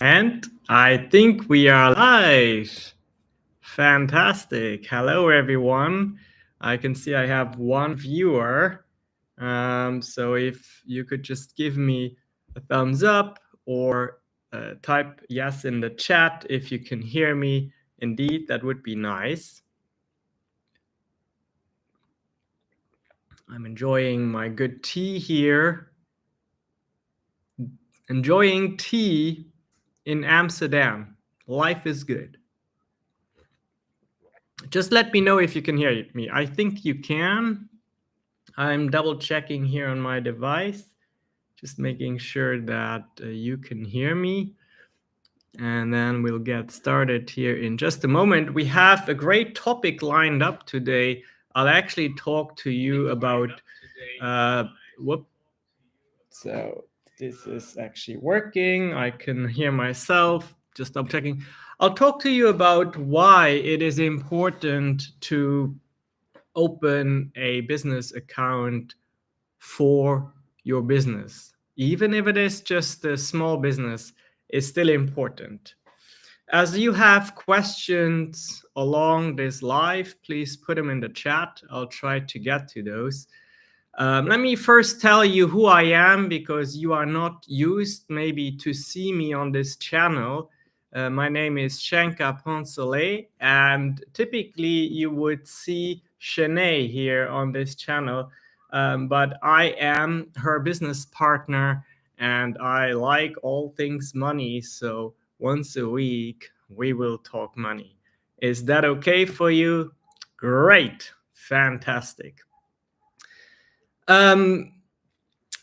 And I think we are live. Fantastic. Hello, everyone. I can see I have one viewer. So if you could just give me a thumbs up or type yes in the chat if you can hear me. Indeed, that would be nice. I'm enjoying my good tea here. Enjoying tea in Amsterdam. Life is good. Just let me know if you can hear me. I think you can. I'm double checking here on my device, just making sure that you can hear me. And then we'll get started here in just a moment. We have a great topic lined up today. I'll actually talk to you about, so this is actually working. I can hear myself, just double checking. I'll talk to you about why it is important to open a business account for your business. Even if it is just a small business, it's still important. As you have questions along this live, please put them in the chat. I'll try to get to those. Let me first tell you who I am, because you are not used maybe to see me on this channel. My name is Shenka Poncelet, and typically you would see Shanae here on this channel, but I am her business partner and I like all things money, so once a week we will talk money. Is that okay for you? Great, fantastic.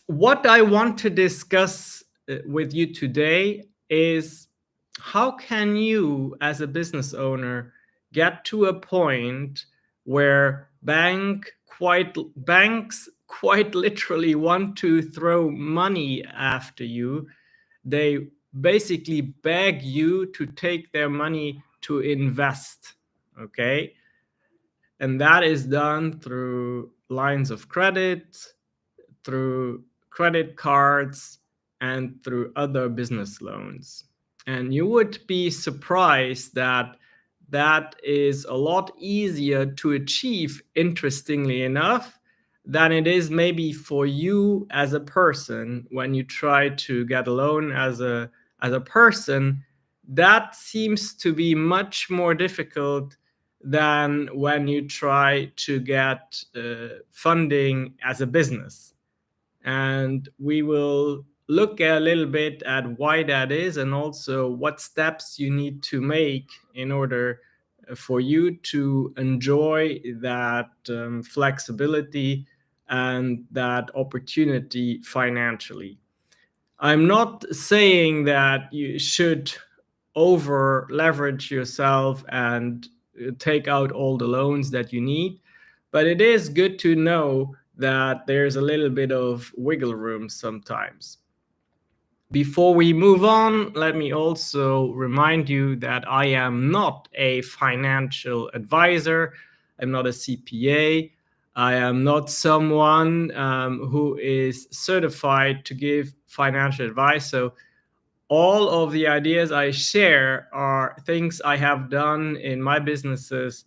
What I want to discuss with you today is how can you, as a business owner, get to a point where banks quite literally want to throw money after you. They basically beg you to take their money to invest, okay? And that is done through lines of credit, through credit cards, and through other business loans. And you would be surprised that that is a lot easier to achieve, interestingly enough, than it is maybe for you as a person. When you try to get a loan as a person, that seems to be much more difficult than when you try to get funding as a business. And we will look a little bit at why that is, and also what steps you need to make in order for you to enjoy that flexibility and that opportunity financially. I'm not saying that you should over leverage yourself and take out all the loans that you need, but it is good to know that there's a little bit of wiggle room sometimes. Before we move on, let me also remind you that I am not a financial advisor. I'm not a CPA. I am not someone who is certified to give financial advice. So all of the ideas I share are things I have done in my businesses.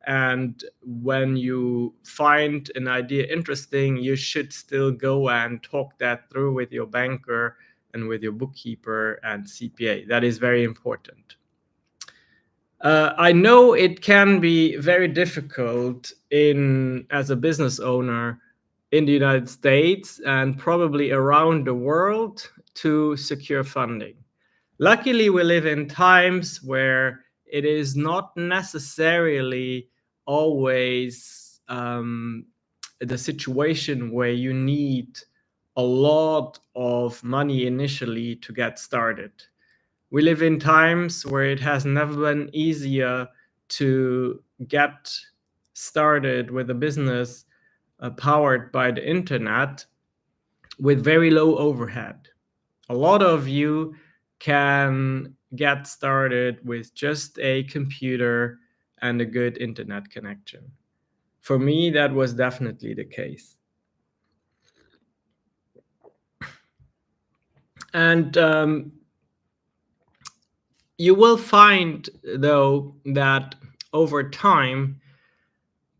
And when you find an idea interesting, you should still go and talk that through with your banker and with your bookkeeper and CPA. That is very important. I know it can be very difficult as a business owner in the United States and probably around the world to secure funding. Luckily, we live in times where it is not necessarily always the situation where you need a lot of money initially to get started. We live in times where it has never been easier to get started with a business powered by the internet with very low overhead. A lot of you can get started with just a computer and a good internet connection. For me, that was definitely the case. And You will find, though, that over time,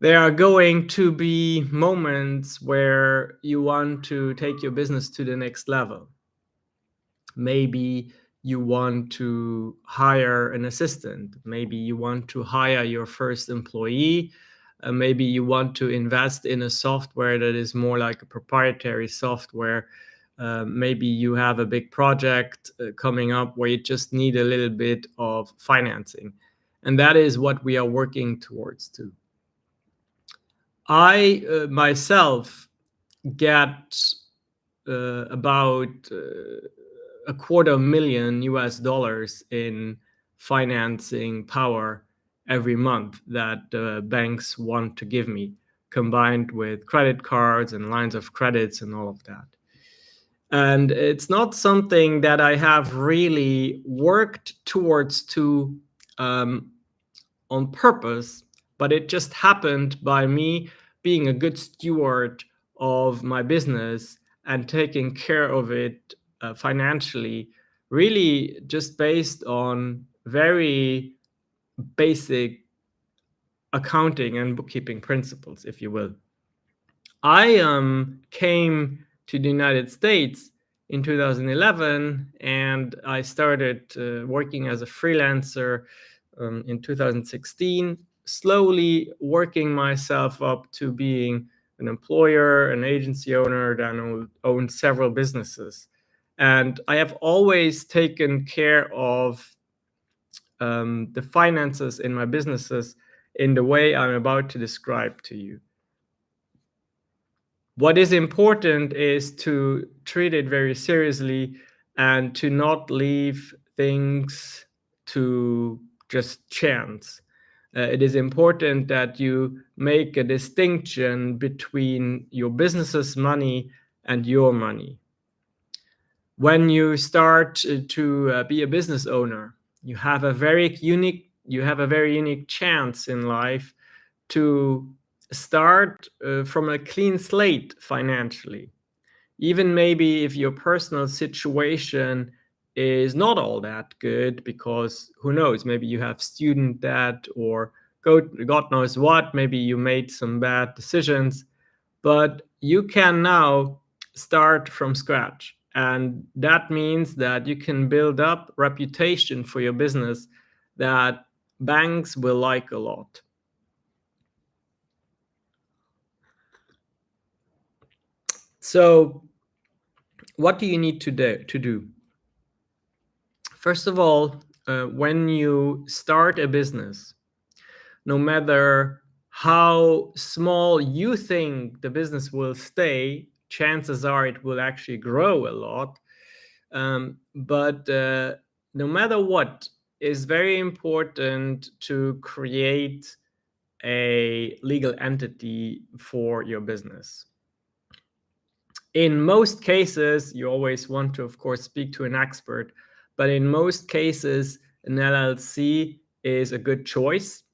there are going to be moments where you want to take your business to the next level. Maybe you want to hire an assistant. Maybe you want to hire your first employee. Maybe you want to invest in a software that is more like a proprietary software. Maybe you have a big project coming up where you just need a little bit of financing. And that is what we are working towards too. I myself get about $250,000 in financing power every month that banks want to give me, combined with credit cards and lines of credits and all of that. And it's not something that I have really worked towards on purpose, but it just happened by me being a good steward of my business and taking care of it financially, really just based on very basic accounting and bookkeeping principles, if you will. I came to the United States in 2011, and I started working as a freelancer in 2016, slowly working myself up to being an employer, an agency owner that owned several businesses. And I have always taken care of the finances in my businesses in the way I'm about to describe to you. What is important is to treat it very seriously and to not leave things to just chance. It is important that you make a distinction between your business's money and your money. When you start to be a business owner, you have a very unique chance in life to start from a clean slate financially. Even maybe if your personal situation is not all that good, because who knows, maybe you have student debt or God knows what, maybe you made some bad decisions, but you can now start from scratch. And that means that you can build up reputation for your business that banks will like a lot. So what do you need to do? First of all, when you start a business, no matter how small you think the business will stay, chances are it will actually grow a lot. But no matter what, it's very important to create a legal entity for your business. In most cases, you always want to, of course, speak to an expert, but in most cases, an LLC is a good choice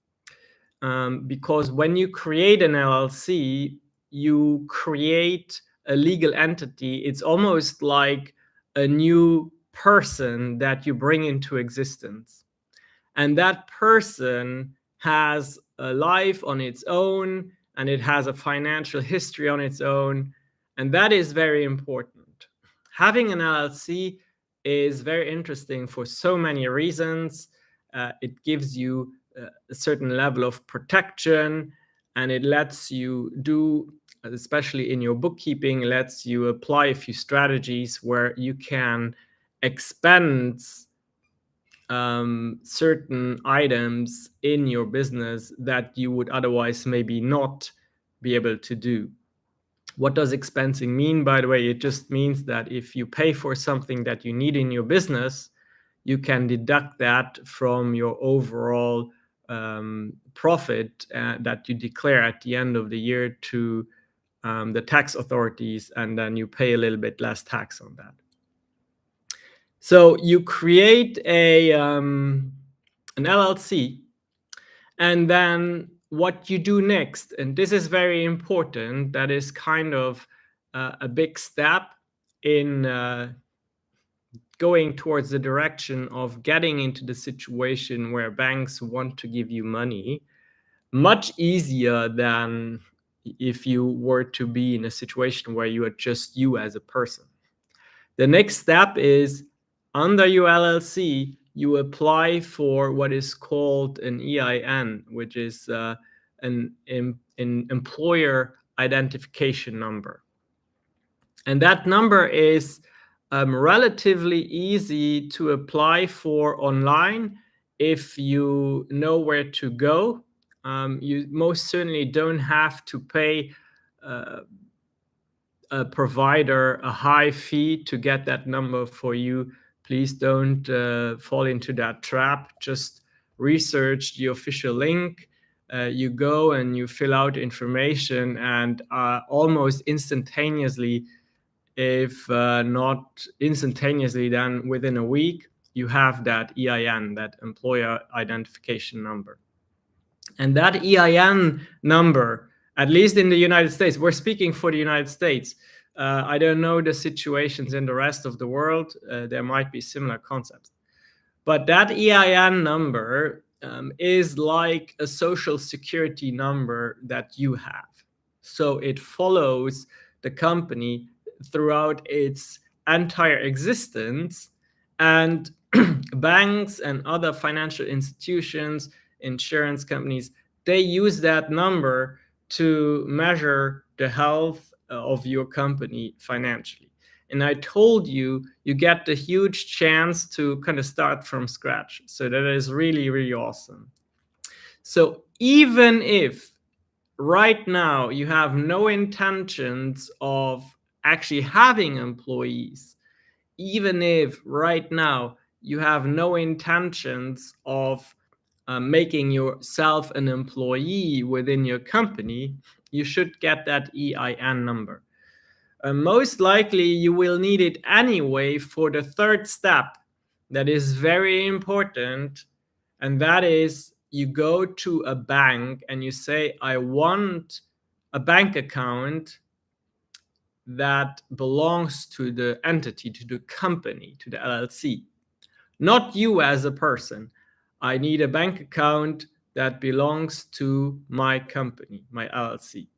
because when you create an LLC, you create a legal entity. It's almost like a new person that you bring into existence. And that person has a life on its own, and it has a financial history on its own. And that is very important. Having an LLC is very interesting for so many reasons. It gives you a certain level of protection, and it lets you do, especially in your bookkeeping, lets you apply a few strategies where you can expense certain items in your business that you would otherwise maybe not be able to do. What does expensing mean, by the way? It just means that if you pay for something that you need in your business, you can deduct that from your overall profit that you declare at the end of the year to the tax authorities, and then you pay a little bit less tax on that. So you create an LLC, and then what you do next, and this is very important, that is kind of a big step in going towards the direction of getting into the situation where banks want to give you money much easier than if you were to be in a situation where you are just you as a person. The next step is, under your LLC, you apply for what is called an EIN, which is an employer identification number. And that number is relatively easy to apply for online if you know where to go. You most certainly don't have to pay a provider a high fee to get that number for you. Please don't fall into that trap. Just research the official link. You go and you fill out information, and almost instantaneously, if not instantaneously, then within a week, you have that EIN, that employer identification number. And that EIN number, at least in the United States, we're speaking for the United States. I don't know the situations in the rest of the world. There might be similar concepts. But that EIN number is like a social security number that you have. So it follows the company throughout its entire existence, and banks and other financial institutions, insurance companies, they use that number to measure the health of your company financially. And I told you, you get the huge chance to kind of start from scratch. So that is really, really awesome. So even if right now you have no intentions of actually having employees, even if right now you have no intentions of making yourself an employee within your company, you should get that EIN number. Most likely you will need it anyway for the third step that is very important, and that is you go to a bank and you say, I want a bank account that belongs to the entity, to the company, to the LLC, not you as a person. I need a bank account that belongs to my company, my LLC.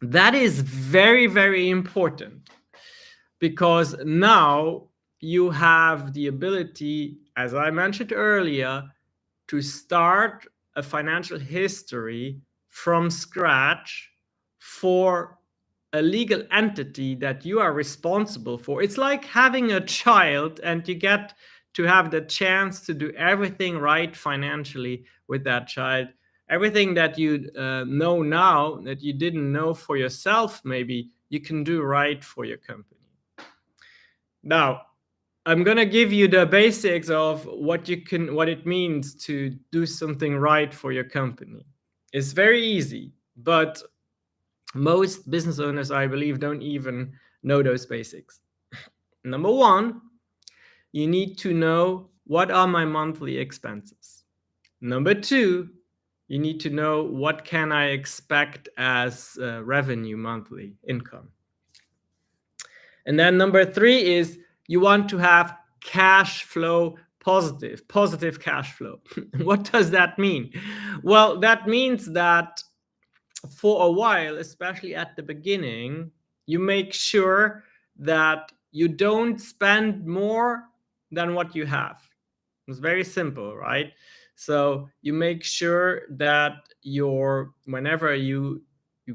That is very, very important, because now you have the ability, as I mentioned earlier, to start a financial history from scratch for a legal entity that you are responsible for. It's like having a child, and you get to have the chance to do everything right financially with that child. Everything that you know now that you didn't know for yourself, maybe you can do right for your company. Now, I'm going to give you the basics of what it means to do something right for your company. It's very easy, but most business owners, I believe, don't even know those basics. Number one, you need to know, what are my monthly expenses? Number two, you need to know, what can I expect as revenue, monthly income? And then number three is, you want to have cash flow positive cash flow. What does that mean? Well, that means that for a while, especially at the beginning, you make sure that you don't spend more than what you have. It's very simple, right? So you make sure that whenever you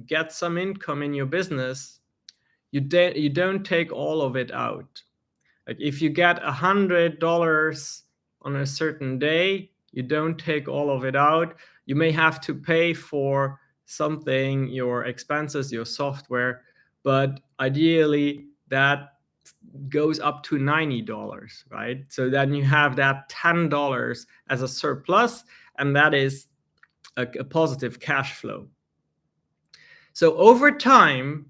get some income in your business, you don't take all of it out. Like if you get $100 on a certain day, you don't take all of it out. You may have to pay for something, your expenses, your software, but ideally that goes up to $90, right? So then you have that $10 as a surplus, and that is a positive cash flow. So over time,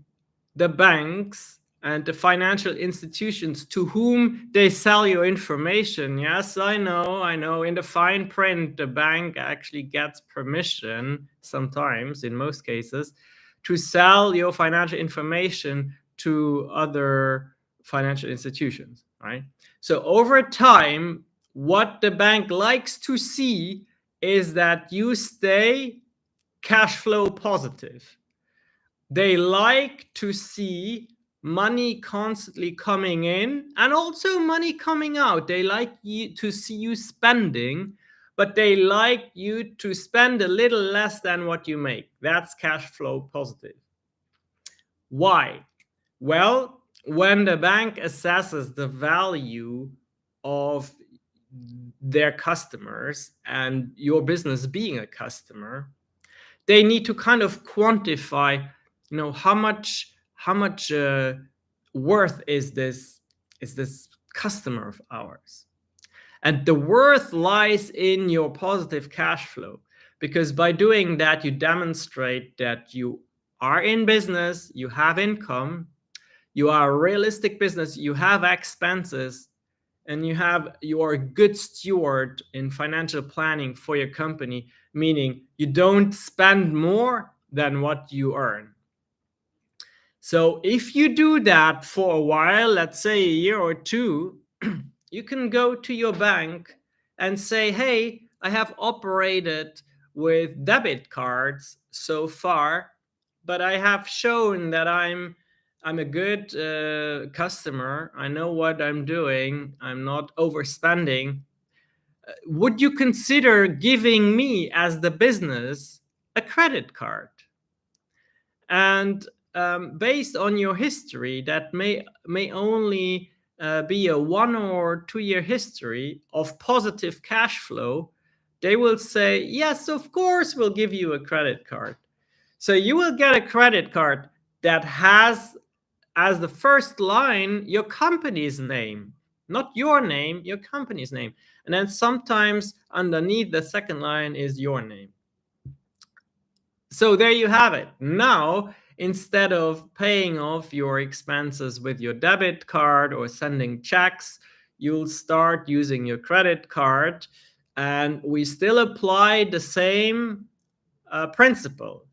the banks and the financial institutions to whom they sell your information, yes, I know, in the fine print, the bank actually gets permission sometimes, in most cases, to sell your financial information to other financial institutions. right? So over time, what the bank likes to see is that you stay cash flow positive. They like to see money constantly coming in and also money coming out. They like you to see you spending, but they like you to spend a little less than what you make. That's cash flow positive. Why? Well, when the bank assesses the value of their customers and your business being a customer, they need to kind of quantify, how much worth is this customer of ours. And the worth lies in your positive cash flow, because by doing that, you demonstrate that you are in business, you have income, you are a realistic business, you have expenses, and you are a good steward in financial planning for your company, meaning you don't spend more than what you earn. So if you do that for a while, let's say a year or two, you can go to your bank and say, hey, I have operated with debit cards so far, but I have shown that I'm a good customer. I know what I'm doing. I'm not overspending. Would you consider giving me, as the business, a credit card? And based on your history, that may only be a 1 or 2 year history of positive cash flow, they will say, yes, of course, we'll give you a credit card. So you will get a credit card that has as the first line your company's name, not your name, your company's name. And then sometimes underneath the second line is your name. So there you have it. Now, instead of paying off your expenses with your debit card or sending checks, you'll start using your credit card. And we still apply the same principle.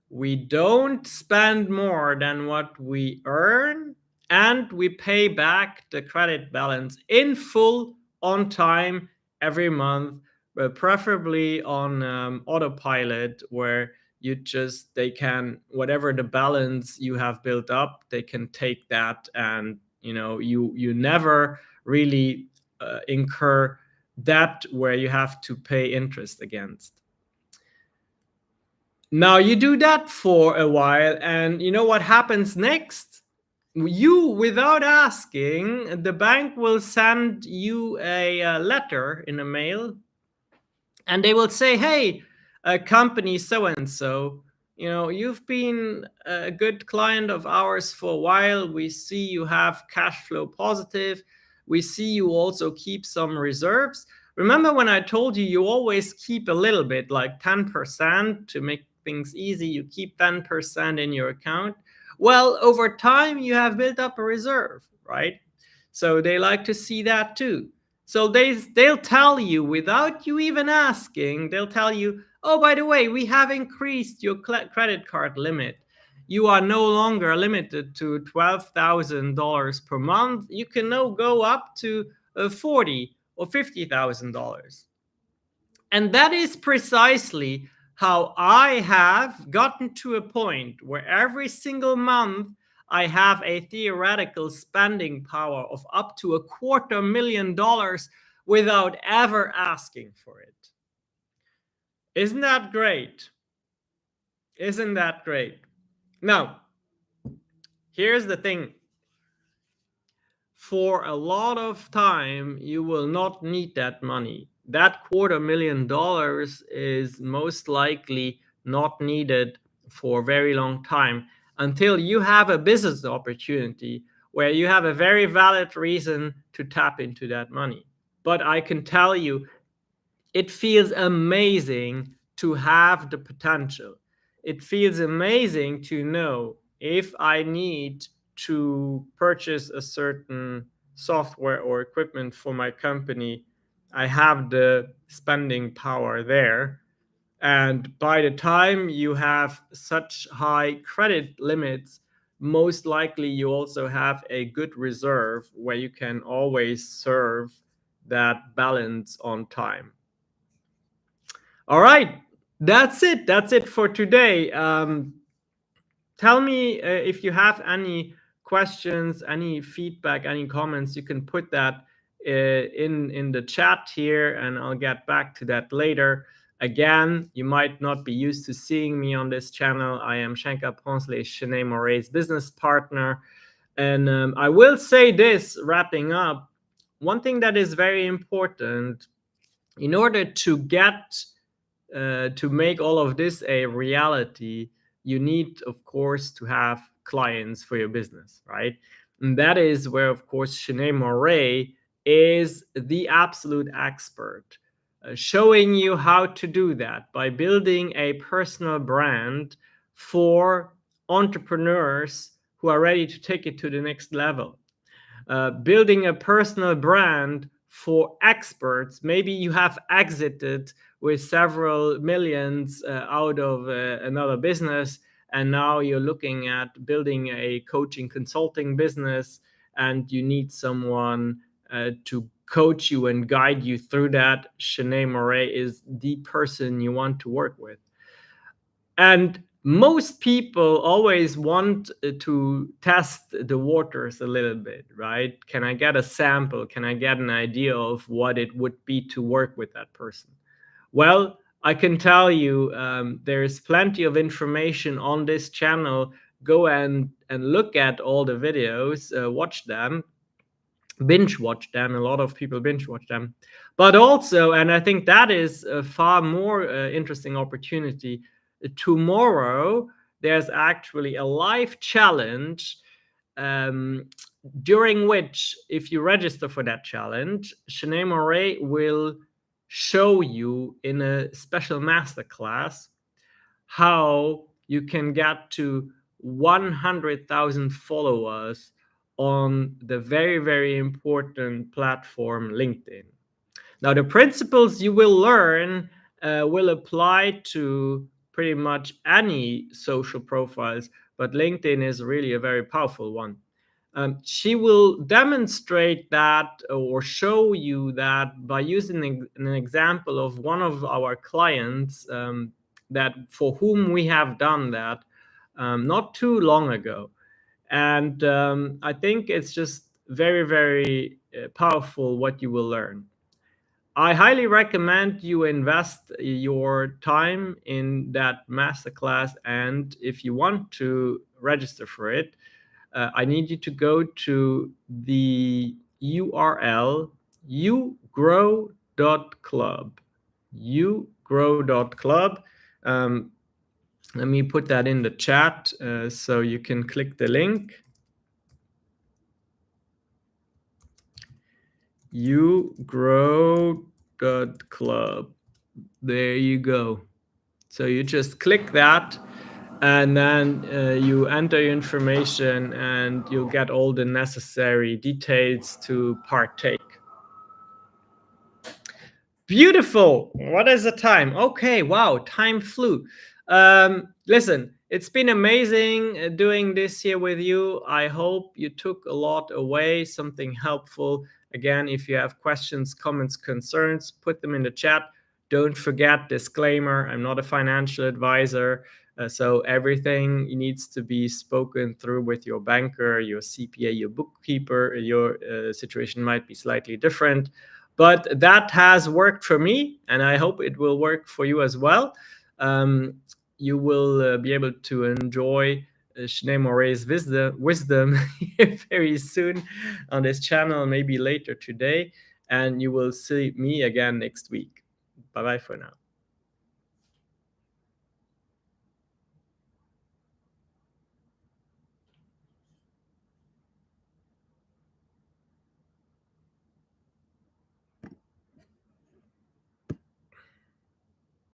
We don't spend more than what we earn, and we pay back the credit balance in full, on time, every month, but preferably on autopilot, where they can, whatever the balance you have built up, they can take that, and you never really incur debt where you have to pay interest against. Now you do that for a while, and you know what happens next? You, without asking, the bank will send you a letter in the mail, and they will say, hey, company so and so, you've been a good client of ours for a while. We see you have cash flow positive. We see you also keep some reserves. Remember when I told you always keep a little bit, like 10%, to make things easy? You keep 10% in your account. Well, over time, you have built up a reserve, right? So they like to see that too. So they'll tell you, without you even asking, they'll tell you, oh, by the way, we have increased your credit card limit. You are no longer limited to $12,000 per month. You can now go up to $40,000 or $50,000. And that is precisely how I have gotten to a point where every single month I have a theoretical spending power of up to $250,000 without ever asking for it. Isn't that great? Isn't that great? Now, here's the thing. For a lot of time, you will not need that money. That $250,000 is most likely not needed for a very long time, until you have a business opportunity where you have a very valid reason to tap into that money. But I can tell you, it feels amazing to have the potential. It feels amazing to know, if I need to purchase a certain software or equipment for my company, I have the spending power there. And by the time you have such high credit limits, most likely you also have a good reserve where you can always serve that balance on time. All right, that's it. That's it for today. Tell me if you have any questions, any feedback, any comments. You can put that in the chat here, and I'll get back to that later. Again, you might not be used to seeing me on this channel. I am Shenka Ponsley, Sinead Moray's business partner. And I will say this, wrapping up, one thing that is very important in order to get to make all of this a reality, you need, of course, to have clients for your business, right? And that is where, of course, Sinead Moray is the absolute expert, showing you how to do that by building a personal brand for entrepreneurs who are ready to take it to the next level. Building a personal brand for experts. Maybe you have exited with several millions out of another business, and now you're looking at building a coaching consulting business, and you need someone to coach you and guide you through that. Sinead Moray is the person you want to work with. And most people always want to test the waters a little bit, right? Can I get a sample? Can I get an idea of what it would be to work with that person? Well, I can tell you there's plenty of information on this channel. Go and look at all the videos, watch them, binge watch them. A lot of people binge watch them. But also, and I think that is a far more interesting opportunity, tomorrow there's actually a live challenge during which, if you register for that challenge, Sinead Moray will show you in a special masterclass how you can get to 100,000 followers on the very, very important platform LinkedIn. Now, the principles you will learn will apply to pretty much any social profiles, but LinkedIn is really a very powerful one. She will demonstrate that or show you that by using an example of one of our clients that for whom we have done that not too long ago. And I think it's just very, very powerful what you will learn. I highly recommend you invest your time in that masterclass. And if you want to register for it, I need you to go to the URL ugrow.club. Ugrow.club. Let me put that in the chat so you can click the link. ugrow.club. There you go. So you just click that, and then you enter your information, and you'll get all the necessary details to partake. Beautiful. What is the time? Okay, wow, time flew. Listen, it's been amazing doing this here with you. I hope you took a lot away, something helpful. Again, if you have questions, comments, concerns, put them in the chat. Don't forget, disclaimer, I'm not a financial advisor. So everything needs to be spoken through with your banker, your CPA, your bookkeeper. Your situation might be slightly different. But that has worked for me, and I hope it will work for you as well. You will be able to enjoy Sinead Moray's wisdom very soon on this channel, maybe later today. And you will see me again next week. Bye-bye for now.